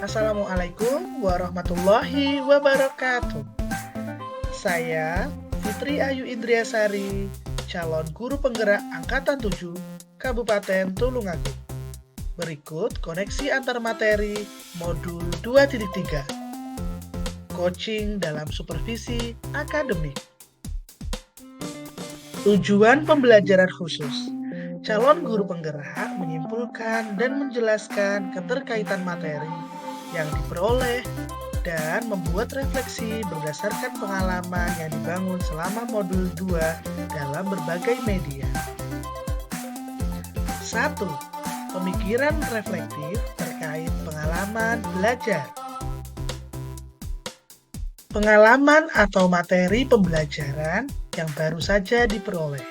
Assalamualaikum warahmatullahi wabarakatuh. Saya Fitri Ayu Indriasari, calon guru penggerak Angkatan 7, Kabupaten Tulungagung. Berikut koneksi antar materi modul 2.3. Coaching dalam supervisi akademik. Tujuan pembelajaran khusus. Calon guru penggerak menyimpulkan dan menjelaskan keterkaitan materi yang diperoleh dan membuat refleksi berdasarkan pengalaman yang dibangun selama modul 2 dalam berbagai media. 1. Pemikiran reflektif terkait pengalaman belajar. Pengalaman atau materi pembelajaran yang baru saja diperoleh.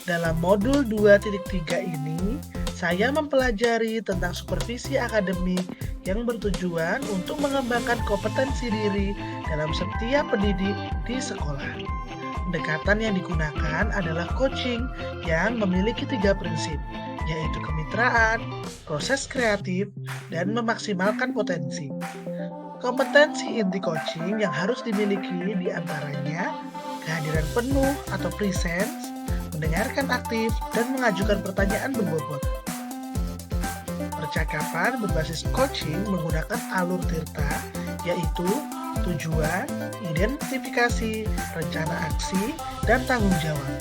Dalam modul 2.3 ini, saya mempelajari tentang supervisi akademik yang bertujuan untuk mengembangkan kompetensi diri dalam setiap pendidik di sekolah. Pendekatan yang digunakan adalah coaching yang memiliki 3 prinsip, yaitu kemitraan, proses kreatif, dan memaksimalkan potensi. Kompetensi inti coaching yang harus dimiliki diantaranya kehadiran penuh atau presence, mendengarkan aktif, dan mengajukan pertanyaan berbobot. Percakapan berbasis coaching menggunakan alur tirta, yaitu tujuan, identifikasi, rencana aksi, dan tanggung jawab.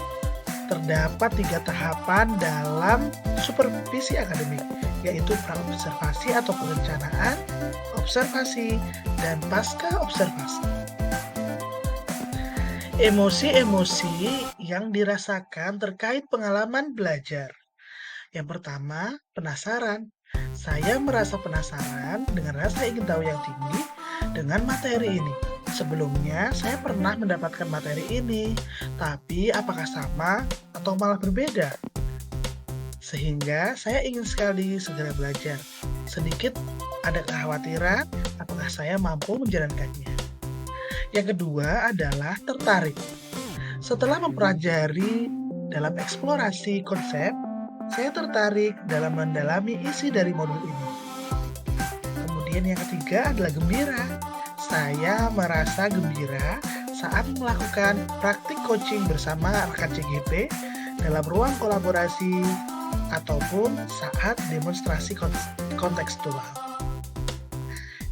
Terdapat 3 tahapan dalam supervisi akademik, yaitu pra-observasi atau perencanaan, observasi, dan pasca observasi. Emosi-emosi yang dirasakan terkait pengalaman belajar. Yang pertama, penasaran. Saya merasa penasaran dengan rasa ingin tahu yang tinggi dengan materi ini. Sebelumnya, saya pernah mendapatkan materi ini, tapi apakah sama atau malah berbeda? Sehingga saya ingin sekali segera belajar. Sedikit ada kekhawatiran apakah saya mampu menjalankannya. Yang kedua adalah tertarik. Setelah mempelajari dalam eksplorasi konsep, saya tertarik dalam mendalami isi dari modul ini. Kemudian yang ketiga adalah gembira. Saya merasa gembira saat melakukan praktik coaching bersama rekan CGP dalam ruang kolaborasi ataupun saat demonstrasi kontekstual.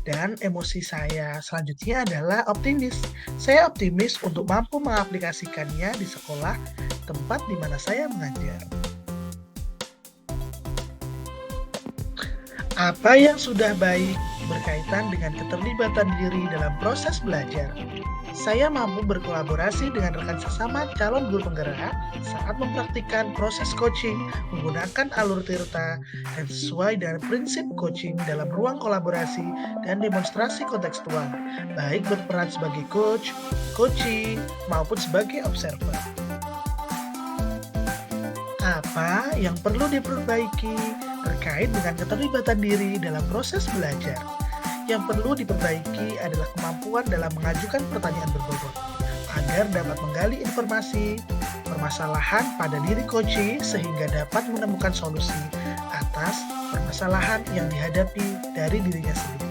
Dan emosi saya selanjutnya adalah optimis. Saya optimis untuk mampu mengaplikasikannya di sekolah tempat di mana saya mengajar. Apa yang sudah baik berkaitan dengan keterlibatan diri dalam proses belajar? Saya mampu berkolaborasi dengan rekan sesama calon guru penggerak saat mempraktikkan proses coaching menggunakan alur tirta dan sesuai dengan prinsip coaching dalam ruang kolaborasi dan demonstrasi kontekstual, baik berperan sebagai coach, coachee, maupun sebagai observer. Apa yang perlu diperbaiki terkait dengan keterlibatan diri dalam proses belajar? Yang perlu diperbaiki adalah kemampuan dalam mengajukan pertanyaan berbobot agar dapat menggali informasi, permasalahan pada diri coachee sehingga dapat menemukan solusi atas permasalahan yang dihadapi dari dirinya sendiri.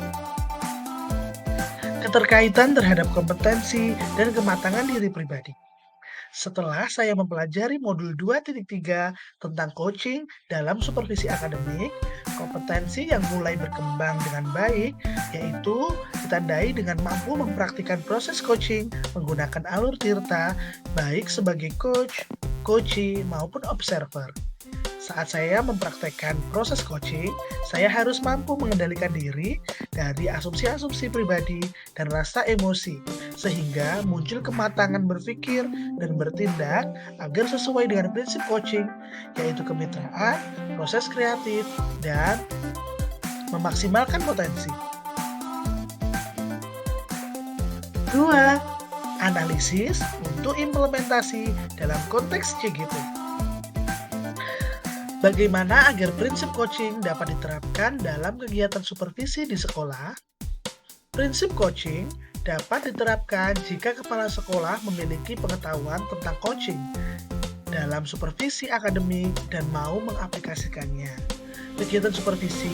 Keterkaitan terhadap kompetensi dan kematangan diri pribadi. Setelah saya mempelajari modul 2.3 tentang coaching dalam supervisi akademik, kompetensi yang mulai berkembang dengan baik, yaitu ditandai dengan mampu mempraktikkan proses coaching menggunakan alur tirta, baik sebagai coach, coachee, maupun observer. Saat saya mempraktekkan proses coaching, saya harus mampu mengendalikan diri dari asumsi-asumsi pribadi dan rasa emosi, sehingga muncul kematangan berpikir dan bertindak agar sesuai dengan prinsip coaching, yaitu kemitraan, proses kreatif, dan memaksimalkan potensi. 2. Analisis untuk implementasi dalam konteks CGP. Bagaimana agar prinsip coaching dapat diterapkan dalam kegiatan supervisi di sekolah? Prinsip coaching dapat diterapkan jika kepala sekolah memiliki pengetahuan tentang coaching dalam supervisi akademik dan mau mengaplikasikannya. Kegiatan supervisi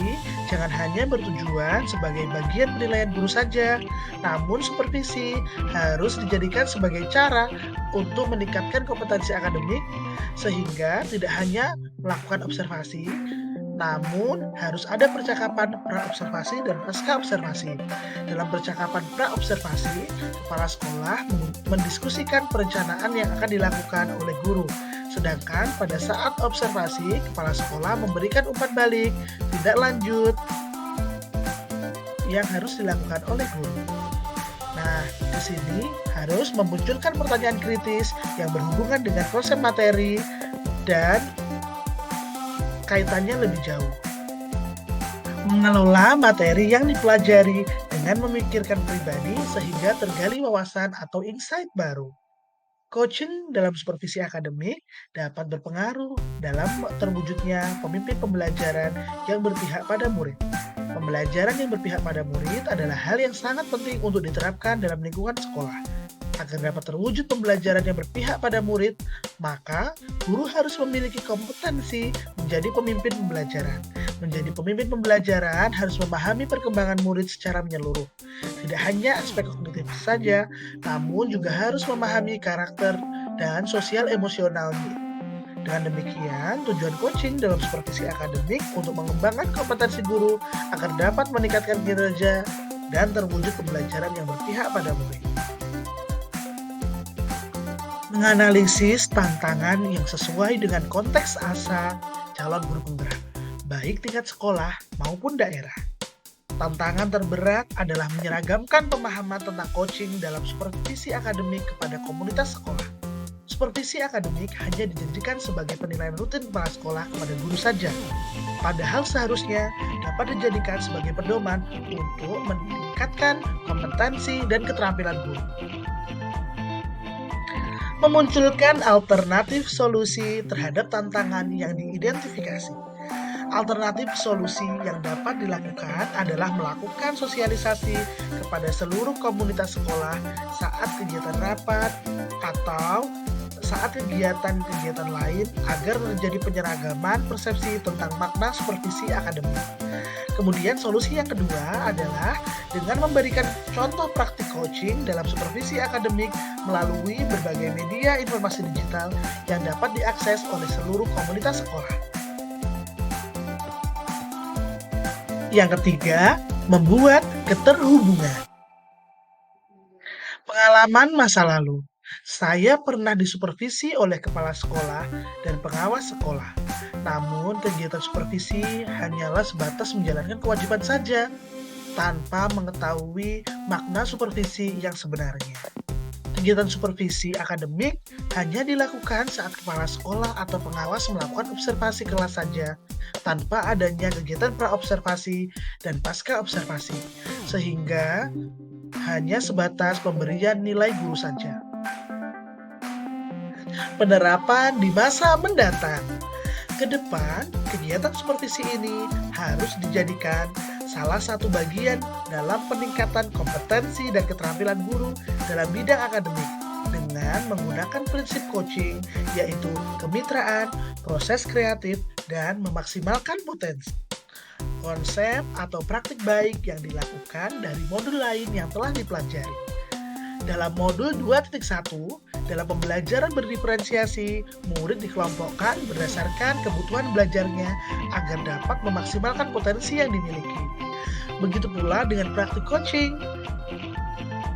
jangan hanya bertujuan sebagai bagian penilaian guru saja, namun supervisi harus dijadikan sebagai cara untuk meningkatkan kompetensi akademik, sehingga tidak hanya melakukan observasi, namun harus ada percakapan pra-observasi dan pasca-observasi. Dalam percakapan pra-observasi, kepala sekolah mendiskusikan perencanaan yang akan dilakukan oleh guru. Sedangkan pada saat observasi, kepala sekolah memberikan umpan balik, tindak lanjut yang harus dilakukan oleh guru. Nah, di sini harus memunculkan pertanyaan kritis yang berhubungan dengan konsep materi dan kaitannya lebih jauh. Mengelola materi yang dipelajari dengan memikirkan pribadi sehingga tergali wawasan atau insight baru. Coaching dalam supervisi akademik dapat berpengaruh dalam terwujudnya pemimpin pembelajaran yang berpihak pada murid. Pembelajaran yang berpihak pada murid adalah hal yang sangat penting untuk diterapkan dalam lingkungan sekolah. Agar dapat terwujud pembelajaran yang berpihak pada murid, maka guru harus memiliki kompetensi menjadi pemimpin pembelajaran. Menjadi pemimpin pembelajaran harus memahami perkembangan murid secara menyeluruh. Tidak hanya aspek kognitif saja, namun juga harus memahami karakter dan sosial emosionalnya. Dengan demikian, tujuan coaching dalam supervisi akademik untuk mengembangkan kompetensi guru agar dapat meningkatkan kinerja dan terwujud pembelajaran yang berpihak pada murid. Menganalisis tantangan yang sesuai dengan konteks asa calon guru penggerak, baik tingkat sekolah maupun daerah. Tantangan terberat adalah menyeragamkan pemahaman tentang coaching dalam supervisi akademik kepada komunitas sekolah. Supervisi akademik hanya dijadikan sebagai penilaian rutin kepala sekolah kepada guru saja, padahal seharusnya dapat dijadikan sebagai pedoman untuk meningkatkan kompetensi dan keterampilan guru. Memunculkan alternatif solusi terhadap tantangan yang diidentifikasi. Alternatif solusi yang dapat dilakukan adalah melakukan sosialisasi kepada seluruh komunitas sekolah saat kegiatan rapat atau saat kegiatan-kegiatan lain agar terjadi penyeragaman persepsi tentang makna supervisi akademik. Kemudian solusi yang kedua adalah dengan memberikan contoh praktik coaching dalam supervisi akademik melalui berbagai media informasi digital yang dapat diakses oleh seluruh komunitas sekolah. Yang ketiga, membuat keterhubungan. Pengalaman masa lalu. Saya pernah disupervisi oleh kepala sekolah dan pengawas sekolah. Namun, kegiatan supervisi hanyalah sebatas menjalankan kewajiban saja, tanpa mengetahui makna supervisi yang sebenarnya. Kegiatan supervisi akademik hanya dilakukan saat kepala sekolah atau pengawas melakukan observasi kelas saja, tanpa adanya kegiatan pra-observasi dan pasca-observasi, sehingga hanya sebatas pemberian nilai guru saja. Penerapan di masa mendatang. Ke depan, kegiatan supervisi ini harus dijadikan salah satu bagian dalam peningkatan kompetensi dan keterampilan guru dalam bidang akademik dengan menggunakan prinsip coaching, yaitu kemitraan, proses kreatif, dan memaksimalkan potensi. Konsep atau praktik baik yang dilakukan dari modul lain yang telah dipelajari. Dalam modul 2.1, dalam pembelajaran berdiferensiasi, murid dikelompokkan berdasarkan kebutuhan belajarnya agar dapat memaksimalkan potensi yang dimiliki. Begitu pula dengan praktik coaching.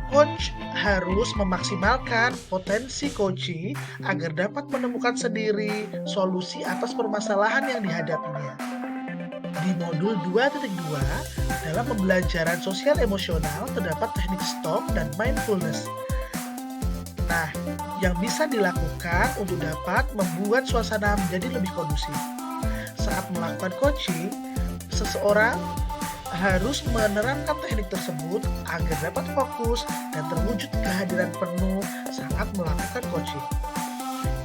Coach harus memaksimalkan potensi coachee agar dapat menemukan sendiri solusi atas permasalahan yang dihadapinya. Di modul 2.2, dalam pembelajaran sosial emosional terdapat teknik stop dan mindfulness. Nah, yang bisa dilakukan untuk dapat membuat suasana menjadi lebih kondusif. Saat melakukan coaching, seseorang harus menerapkan teknik tersebut agar dapat fokus dan terwujud kehadiran penuh saat melakukan coaching.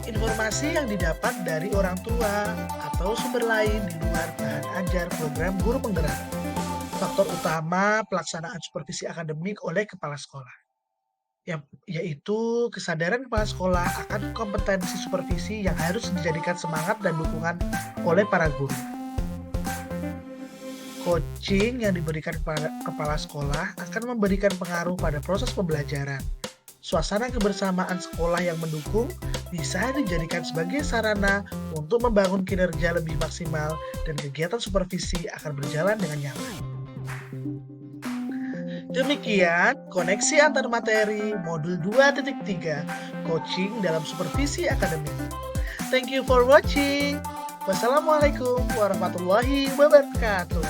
Informasi yang didapat dari orang tua atau sumber lain di luar bahan ajar program guru penggerak. Faktor utama pelaksanaan supervisi akademik oleh kepala sekolah, yaitu kesadaran kepala sekolah akan kompetensi supervisi yang harus dijadikan semangat dan dukungan oleh para guru. Coaching yang diberikan kepada kepala sekolah akan memberikan pengaruh pada proses pembelajaran. Suasana kebersamaan sekolah yang mendukung bisa dijadikan sebagai sarana untuk membangun kinerja lebih maksimal dan kegiatan supervisi akan berjalan dengan nyaman. Demikian koneksi antar materi modul 2.3 coaching dalam supervisi akademik. Thank you for watching. Wassalamualaikum warahmatullahi wabarakatuh.